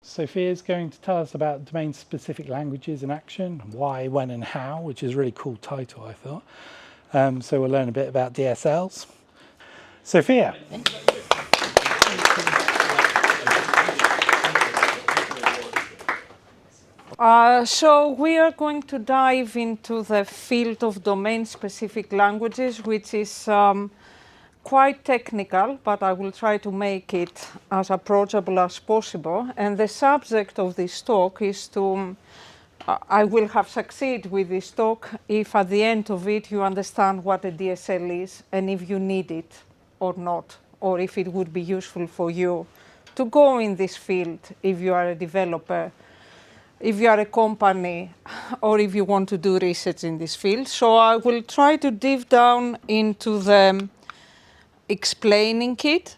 Sophia is going to tell us about domain-specific languages in action, why, when and how, which is a really cool title, I thought. So we'll learn a bit about DSLs. Sophia. So we are going to dive into the field of domain-specific languages, which is quite technical, but I will try to make it as approachable as possible. And the subject of this talk is to, I will have succeeded with this talk if at the end of it you understand what a DSL is and if you need it or not, or if it would be useful for you to go in this field if you are a developer, if you are a company, or if you want to do research in this field. So I will try to dive down into the explaining it.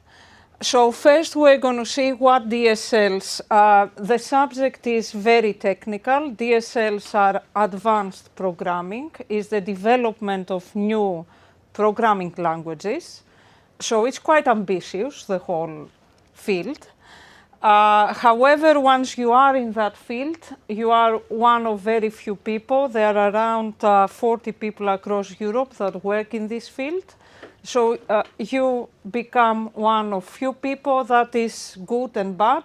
So first we're going to see what DSLs are. The subject is very technical. DSLs are advanced programming, is the development of new programming languages. So it's quite ambitious, the whole field. However, once you are in that field, you are one of very few people. There are around 40 people across Europe that work in this field. So you become one of few people. That is good and bad.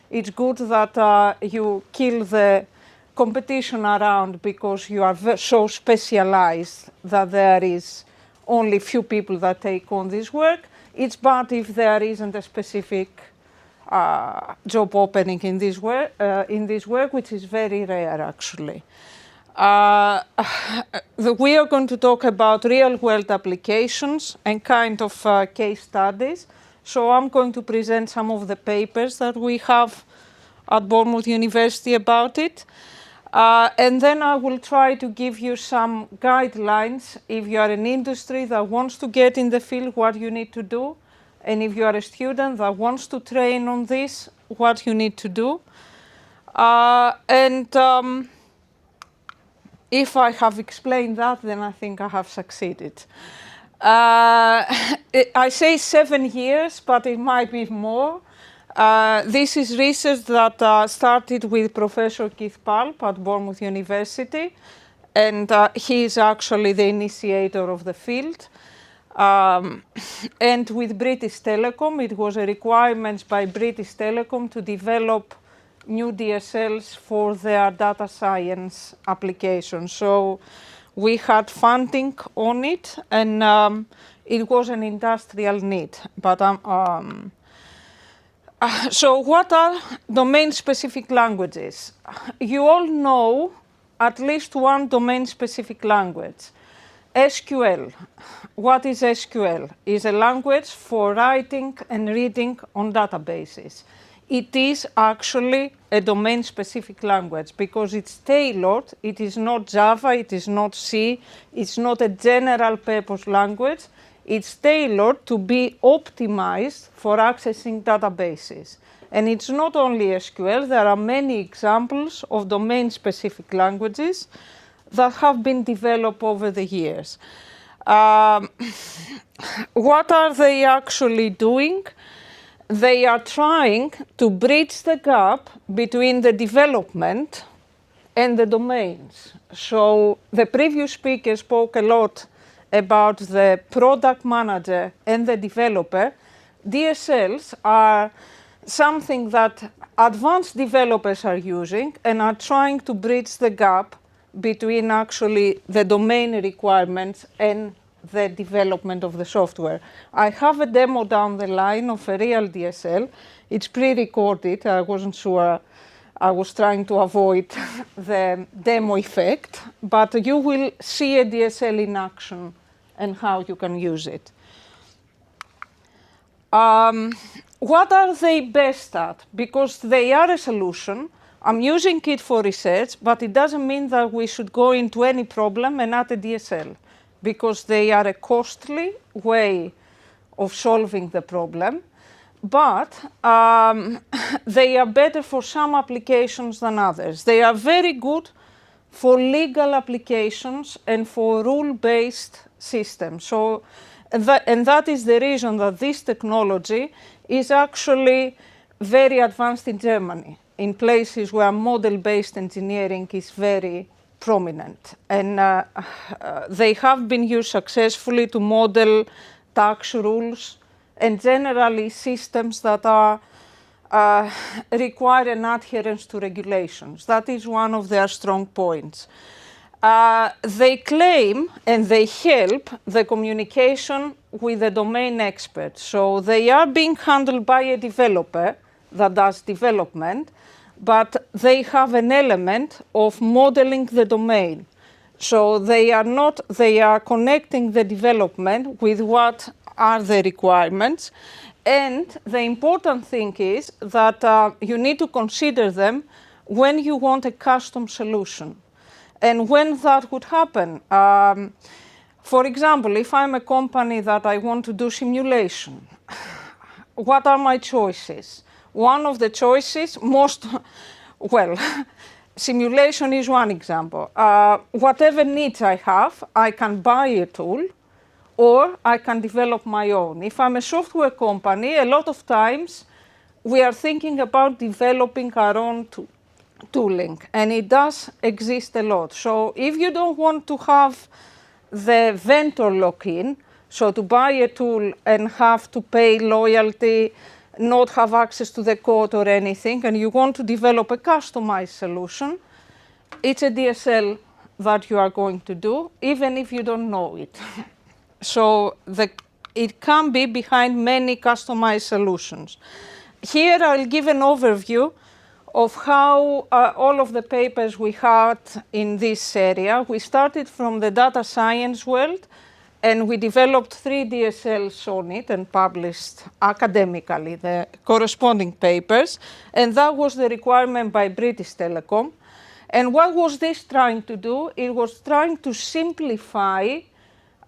It's good that you kill the competition around because you are so specialized that there is only few people that take on this work. It's bad if there isn't a specific job opening in this work, which is very rare actually. We are going to talk about real-world applications and kind of case studies. So I'm going to present some of the papers that we have at Bournemouth University about it. And then I will try to give you some guidelines if you are an industry that wants to get in the field, what you need to do. And if you are a student that wants to train on this, what you need to do. If I have explained that, then I think I have succeeded. I say 7 years, but it might be more. This is research that started with Professor Keith Pulp at Bournemouth University, and he is actually the initiator of the field. And with British Telecom, it was a requirement by British Telecom to develop new DSLs for their data science application. So we had funding on it, and it was an industrial need. But so what are domain-specific languages? You all know at least one domain-specific language. SQL. What is SQL? It's a language for writing and reading on databases. It is actually a domain-specific language because it's tailored. It is not Java, it is not C, it's not a general-purpose language. It's tailored to be optimized for accessing databases. And it's not only SQL, there are many examples of domain-specific languages that have been developed over the years. What are they actually doing? They are trying to bridge the gap between the development and the domains. So the previous speaker spoke a lot about the product manager and the developer. DSLs are something that advanced developers are using and are trying to bridge the gap between actually the domain requirements and the development of the software. I have a demo down the line of a real DSL. It's pre-recorded. I wasn't sure. I was trying to avoid the demo effect, but you will see a DSL in action and how you can use it. What are they best at? Because they are a solution. I'm using it for research, but it doesn't mean that we should go into any problem and add a DSL, because they are a costly way of solving the problem, but they are better for some applications than others. They are very good for legal applications and for rule-based systems. So, and that is the reason that this technology is actually very advanced in Germany, in places where model-based engineering is very prominent. And they have been used successfully to model tax rules and generally systems that are require an adherence to regulations. That is one of their strong points. They claim and they help the communication with the domain experts. So they are being handled by a developer that does development, but they have an element of modeling the domain. So they are connecting the development with what are the requirements. And the important thing is that you need to consider them when you want a custom solution. And when that would happen, for example, if I'm a company that I want to do simulation, what are my choices? One of the choices, simulation is one example. Whatever needs I have, I can buy a tool or I can develop my own. If I'm a software company, a lot of times we are thinking about developing our own tooling, and it does exist a lot. So if you don't want to have the vendor lock-in, so to buy a tool and have to pay loyalty, not have access to the code or anything, and you want to develop a customized solution, it's a DSL that you are going to do, even if you don't know it. So it can be behind many customized solutions. Here I'll give an overview of how all of the papers we had in this area. We started from the data science world, and we developed 3 DSLs on it and published academically the corresponding papers. And that was the requirement by British Telecom. And what was this trying to do? It was trying to simplify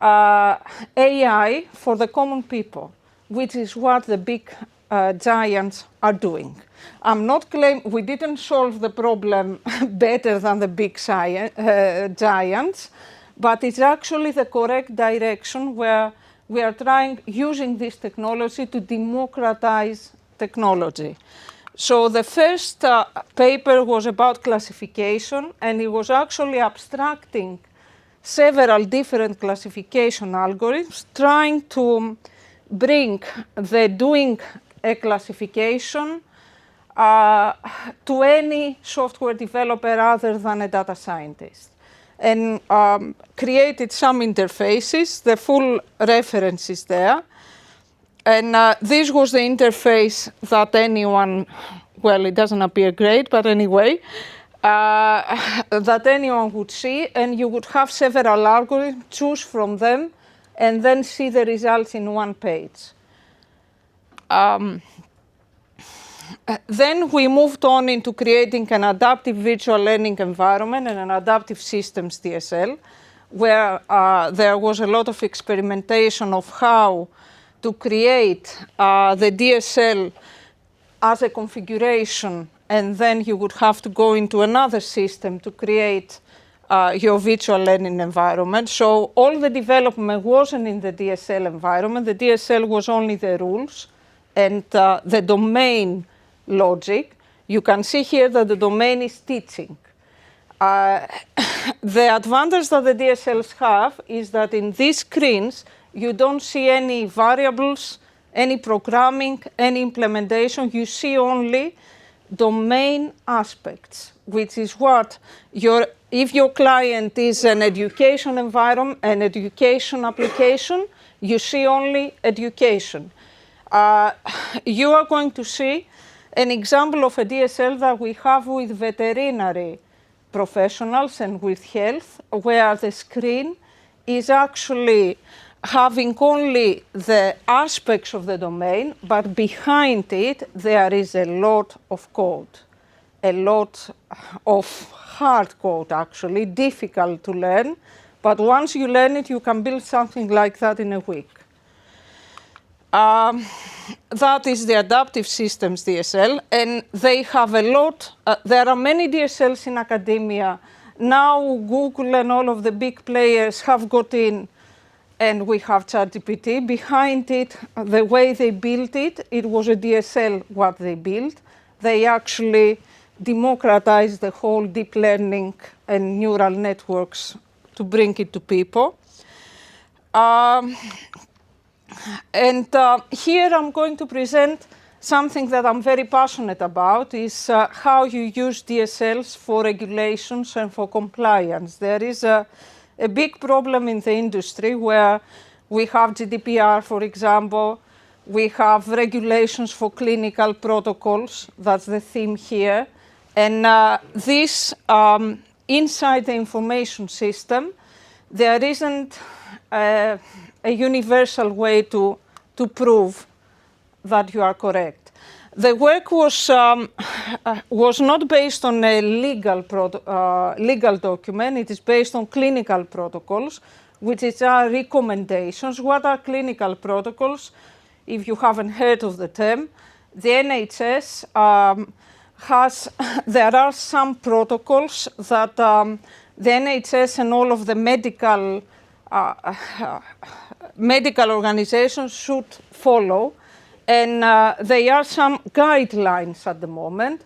AI for the common people, which is what the big giants are doing. I'm not claiming we didn't solve the problem better than the big giants, but it's actually the correct direction where we are using this technology to democratize technology. So the first paper was about classification, and it was actually abstracting several different classification algorithms, trying to bring the doing a classification to any software developer other than a data scientist, and created some interfaces. The full reference is there. And this was the interface that anyone, well, it doesn't appear great, but anyway, that anyone would see, and you would have several algorithms, choose from them, and then see the results in one page. Then we moved on into creating an adaptive virtual learning environment and an adaptive systems DSL, where there was a lot of experimentation of how to create the DSL as a configuration, and then you would have to go into another system to create your virtual learning environment. So all the development wasn't in the DSL environment. The DSL was only the rules and the domain logic. You can see here that the domain is teaching. The advantage that the DSLs have is that in these screens, you don't see any variables, any programming, any implementation. You see only domain aspects, which is what if your client is an education environment, an education application, you see only education. You are going to see an example of a DSL that we have with veterinary professionals and with health, where the screen is actually having only the aspects of the domain, but behind it there is a lot of code, a lot of hard code actually, difficult to learn, but once you learn it, you can build something like that in a week. That is the adaptive systems DSL, and they have a lot. There are many DSLs in academia Now Google and all of the big players have got in, and we have ChatGPT. Behind it, the way they built it, it was a DSL what they built. They actually democratized the whole deep learning and neural networks to bring it to people. Here I'm going to present something that I'm very passionate about, is how you use DSLs for regulations and for compliance. There is a big problem in the industry where we have GDPR, for example, we have regulations for clinical protocols, that's the theme here, and this, inside the information system, there isn't a universal way to prove that you are correct. The work was not based on a legal document. It is based on clinical protocols, which is our recommendations. What are clinical protocols? If you haven't heard of the term, the NHS there are some protocols that the NHS and all of the medical organizations should follow. And there are some guidelines at the moment.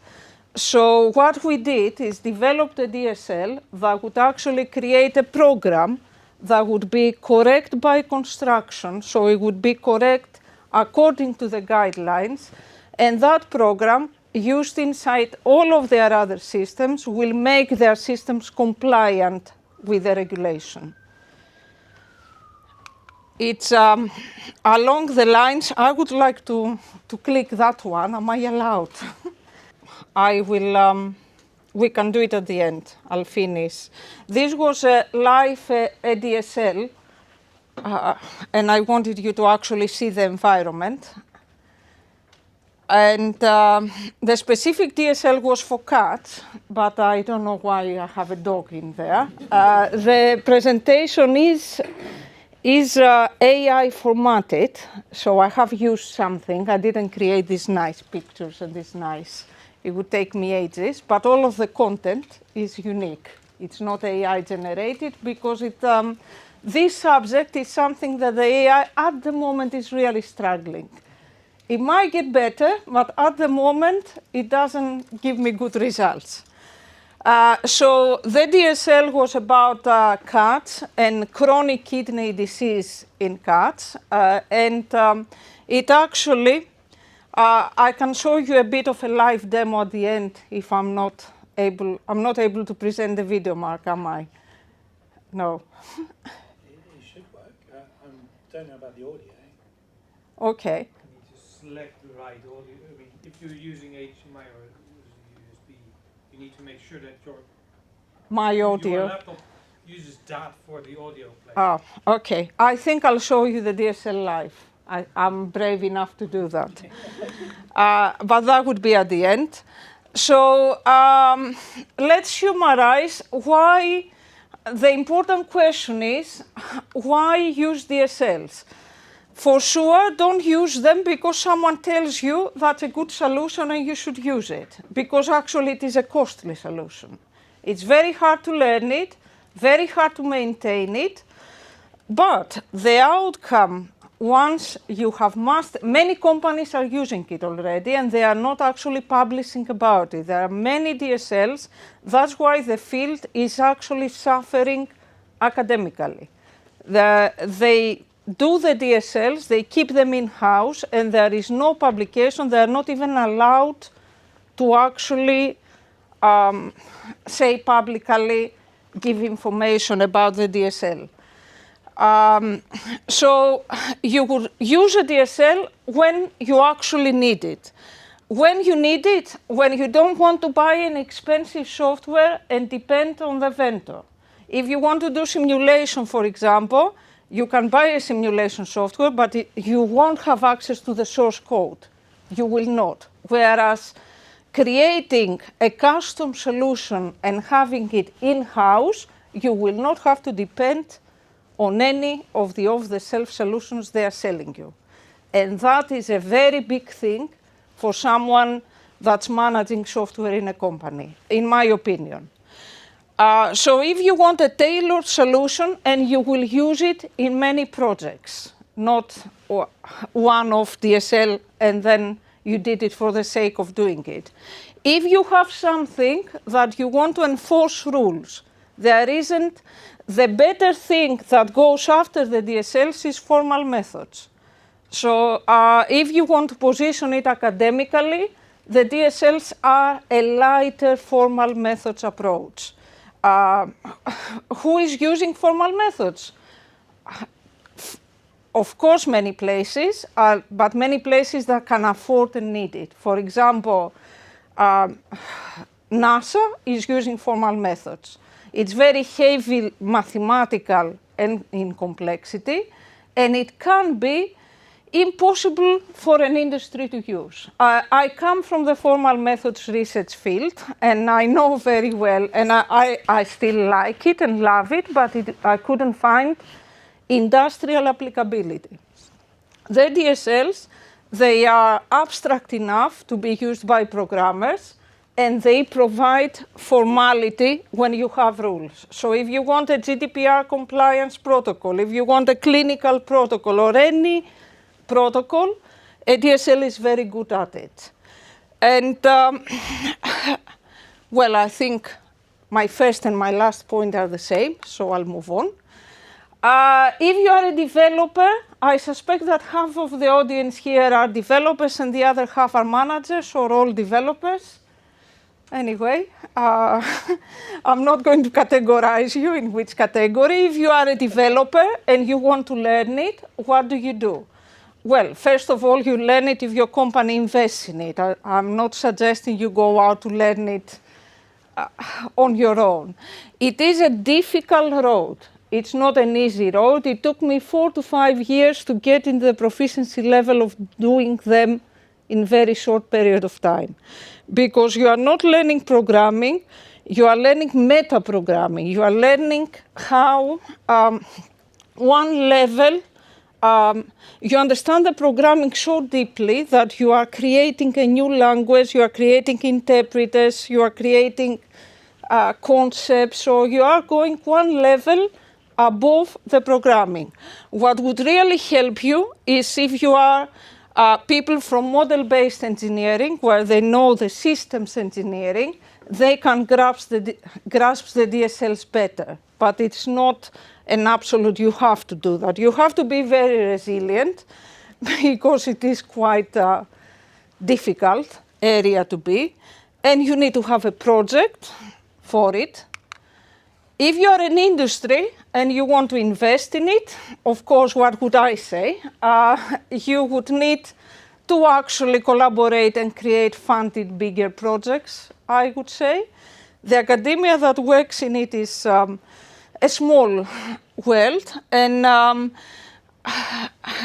So what we did is developed a DSL that would actually create a program that would be correct by construction. So it would be correct according to the guidelines. And that program, used inside all of their other systems, will make their systems compliant with the regulation. It's along the lines, I would like to click that one. Am I allowed? I will, we can do it at the end. I'll finish. This was a live ADSL, and I wanted you to actually see the environment. And the specific DSL was for cats, but I don't know why I have a dog in there. The presentation is AI formatted, so I have used something. I didn't create these nice pictures and this nice, it would take me ages, but all of the content is unique. It's not AI generated because this subject is something that the AI at the moment is really struggling. It might get better, but at the moment it doesn't give me good results. So the DSL was about cats and chronic kidney disease in cats. It actually, I can show you a bit of a live demo at the end if I'm not able to present the video, Mark, am I? No. It should work. I don't know about the audio. Okay. You need to select the right audio. I mean, if you're using HDMI or USB, you need to make sure that your laptop uses that for the audio play. Oh, okay. I think I'll show you the DSL live. I'm brave enough to do that. But that would be at the end. So let's summarize why the important question is, why use DSLs? For sure, don't use them because someone tells you that's a good solution and you should use it, because actually it is a costly solution. It's very hard to learn it, very hard to maintain it, but the outcome, once you have mastered, many companies are using it already and they are not actually publishing about it. There are many DSLs, that's why the field is actually suffering academically. They do the DSLs, they keep them in-house, and there is no publication. They are not even allowed to actually say publicly, give information about the DSL. So you would use a DSL when you actually need it. When you need it, when you don't want to buy an expensive software and depend on the vendor. If you want to do simulation, for example, you can buy a simulation software, but you won't have access to the source code. You will not. Whereas creating a custom solution and having it in-house, you will not have to depend on any of the off-the-shelf solutions they are selling you. And that is a very big thing for someone that's managing software in a company, in my opinion. So if you want a tailored solution and you will use it in many projects, not one-off DSL and then you did it for the sake of doing it. If you have something that you want to enforce rules, there isn't the better thing that goes after the DSLs is formal methods. So if you want to position it academically, the DSLs are a lighter formal methods approach. Who is using formal methods? Of course, many places, but many places that can afford and need it. For example, NASA is using formal methods. It's very heavy mathematical and in complexity, and it can be impossible for an industry to use. I come from the formal methods research field, and I know very well, and I still like it and love it, but I couldn't find industrial applicability. The DSLs, they are abstract enough to be used by programmers, and they provide formality when you have rules. So if you want a GDPR compliance protocol, if you want a clinical protocol or any protocol, a DSL is very good at it. And well, I think my first and my last point are the same, so I'll move on. If you are a developer, I suspect that half of the audience here are developers and the other half are managers or all developers. Anyway, I'm not going to categorize you in which category. If you are a developer and you want to learn it, what do? Well, first of all, you learn it if your company invests in it. I'm not suggesting you go out to learn it on your own. It is a difficult road. It's not an easy road. It took me 4 to 5 years to get in the proficiency level of doing them in very short period of time. Because you are not learning programming, you are learning meta-programming. You are learning how one level, you understand the programming so deeply that you are creating a new language, you are creating interpreters, you are creating concepts, so you are going one level above the programming. What would really help you is if you are people from model-based engineering, where they know the systems engineering, they can grasp the DSLs better. But it's not an absolute, you have to do that. You have to be very resilient because it is quite a difficult area to be. And you need to have a project for it. If you're an industry and you want to invest in it, of course, what would I say? You would need to actually collaborate and create funded bigger projects, I would say. The academia that works in it is a small world, and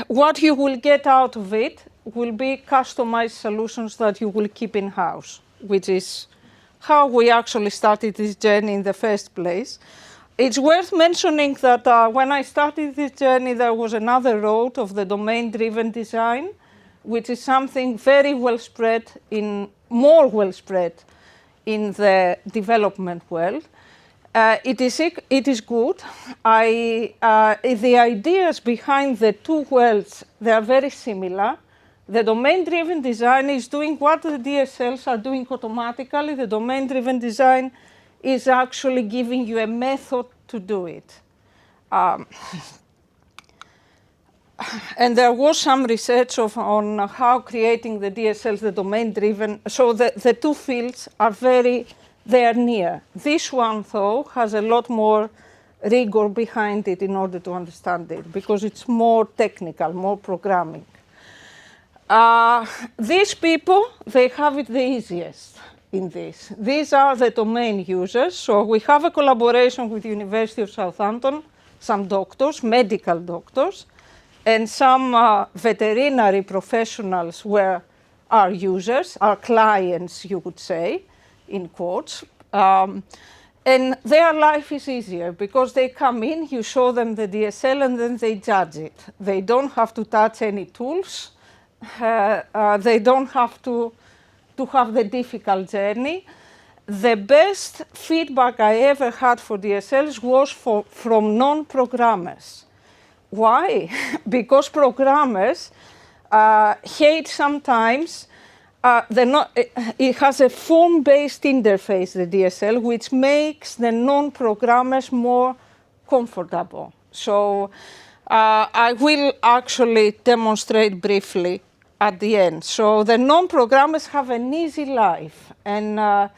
what you will get out of it will be customized solutions that you will keep in-house, which is how we actually started this journey in the first place. It's worth mentioning that when I started this journey, there was another road of the domain-driven design, which is something very well spread more well spread in the development world. It is good. The ideas behind the two worlds, they are very similar. The domain-driven design is doing what the DSLs are doing automatically. The domain-driven design is actually giving you a method to do it. And there was some research on how creating the DSLs, the domain-driven, so the two fields are they are near. This one, though, has a lot more rigor behind it in order to understand it, because it's more technical, more programming. These people, they have it the easiest in this. These are the domain users. So we have a collaboration with the University of Southampton, some doctors, medical doctors, and some veterinary professionals are users, are clients, you would say, in quotes. And their life is easier because they come in, you show them the DSL, and then they judge it. They don't have to touch any tools. They don't have to have the difficult journey. the best feedback I ever had for DSLs was from non-programmers. Why? Because programmers hate sometimes, it has a form-based interface, the DSL, which makes the non-programmers more comfortable. So I will actually demonstrate briefly at the end. So the non-programmers have an easy life, and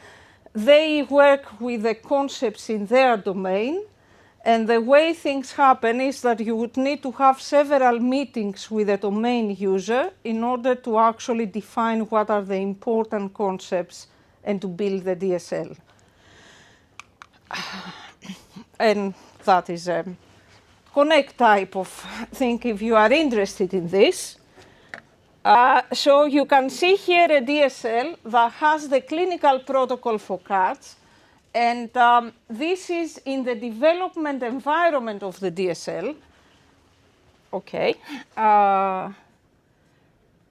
they work with the concepts in their domain. And the way things happen is that you would need to have several meetings with a domain user in order to actually define what are the important concepts and to build the DSL. And that is a connect type of thing if you are interested in this. So you can see here a DSL that has the clinical protocol for cats. And this is in the development environment of the DSL. Okay.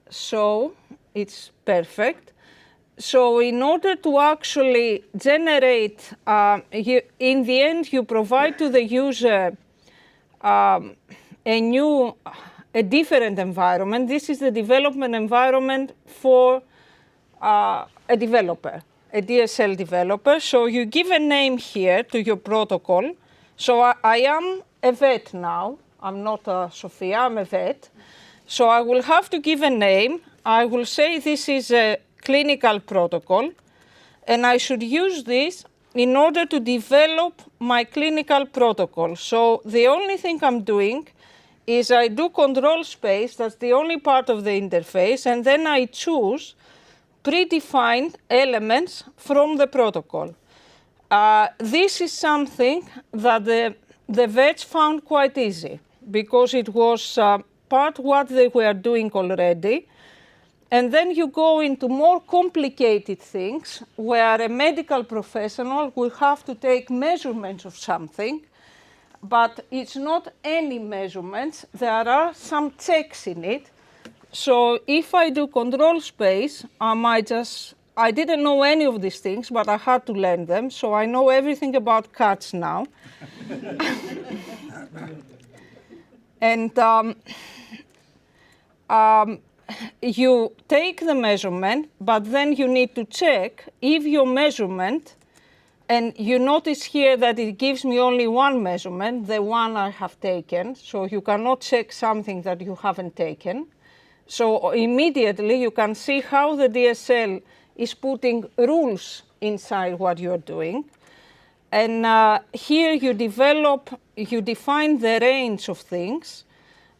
So it's perfect. So in order to actually generate, in the end, you provide to the user a different environment. This is the development environment for a developer. A DSL developer. So you give a name here to your protocol. So I am a vet now. I'm not Sophia, I'm a vet. So I will have to give a name. I will say this is a clinical protocol, and I should use this in order to develop my clinical protocol. So the only thing I'm doing is I do control space, that's the only part of the interface, and then I choose predefined elements from the protocol. This is something that the vets found quite easy because it was part what they were doing already. And then you go into more complicated things where a medical professional will have to take measurements of something, but it's not any measurements. There are some checks in it. So if I do control space, I didn't know any of these things, but I had to learn them. So I know everything about cats now. And you take the measurement, but then you need to check if your measurement, and you notice here that it gives me only one measurement, the one I have taken. So you cannot check something that you haven't taken. So immediately you can see how the DSL is putting rules inside what you're doing. And here you define the range of things,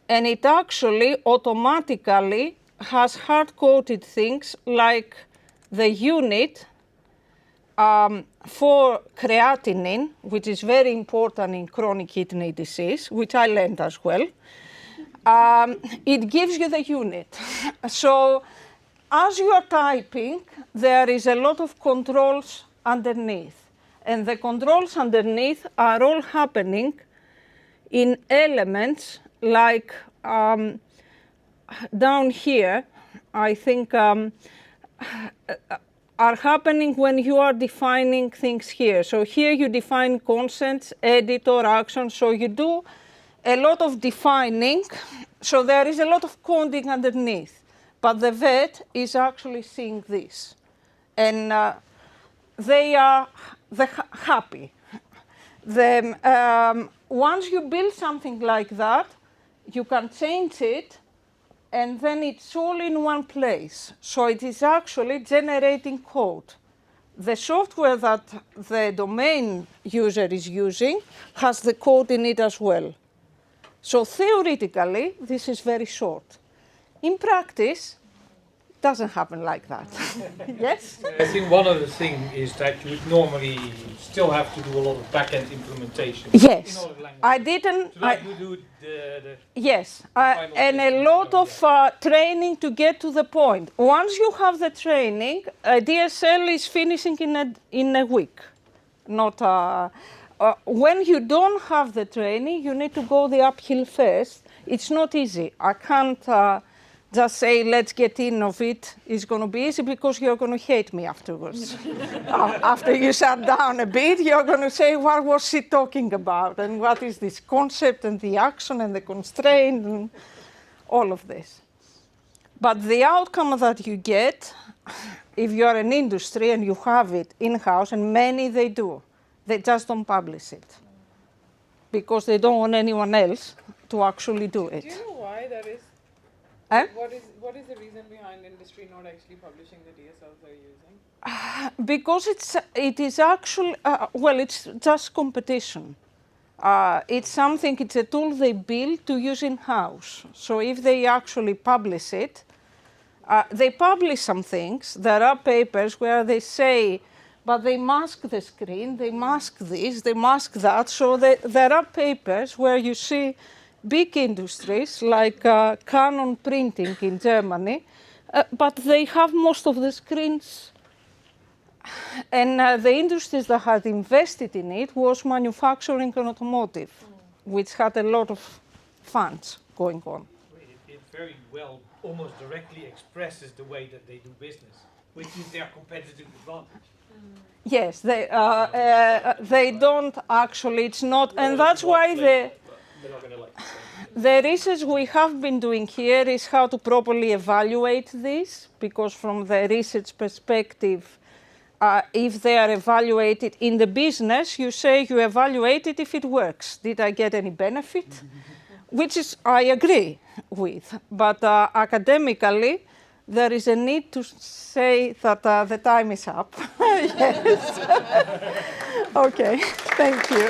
and it actually automatically has hard-coded things like the unit for creatinine, which is very important in chronic kidney disease, which I learned as well. It gives you the unit. So as you are typing, there is a lot of controls underneath. And the controls underneath are all happening in elements like down here, I think are happening when you are defining things here. So here you define consents, editor, actions. So you do a lot of defining, so there is a lot of coding underneath, but the vet is actually seeing this, and they are happy. Once you build something like that, you can change it, and then it's all in one place. So it is actually generating code. The software that the domain user is using has the code in it as well. So theoretically, this is very short. In practice, it doesn't happen like that. Yes? I think one other thing is that you would normally still have to do a lot of back-end implementation. Yes. In other languages. I didn't. So like you do the yes, and a lot of training to get to the point. Once you have the training, DSL is finishing in a week. Not. When you don't have the training, you need to go the uphill first. It's not easy. I can't just say, let's get in of it, it's going to be easy because you're going to hate me afterwards. After you shut down a bit, you're going to say, what was she talking about? And what is this concept and the action and the constraint and all of this. But the outcome that you get, if you're an industry and you have it in-house, and many they do, they just don't publish it because they don't want anyone else to actually do it. Do you know why that is? Eh? What is the reason behind industry not actually publishing the DSLs they're using? Because it is actually, it's just competition. It's a tool they build to use in-house. So if they actually publish it, they publish some things. There are papers where they say, but they mask the screen, they mask this, they mask that. So there are papers where you see big industries like Canon printing in Germany, but they have most of the screens. And the industries that had invested in it was manufacturing and automotive, which had a lot of funds going on. It very well, almost directly expresses the way that they do business, which is their competitive advantage. Yes, they don't actually, it's not, and that's why the research we have been doing here is how to properly evaluate this, because from the research perspective, if they are evaluated in the business, you say you evaluate it if it works. Did I get any benefit? Which is, I agree with. But academically, there is a need to say that the time is up. Yes. Okay, thank you.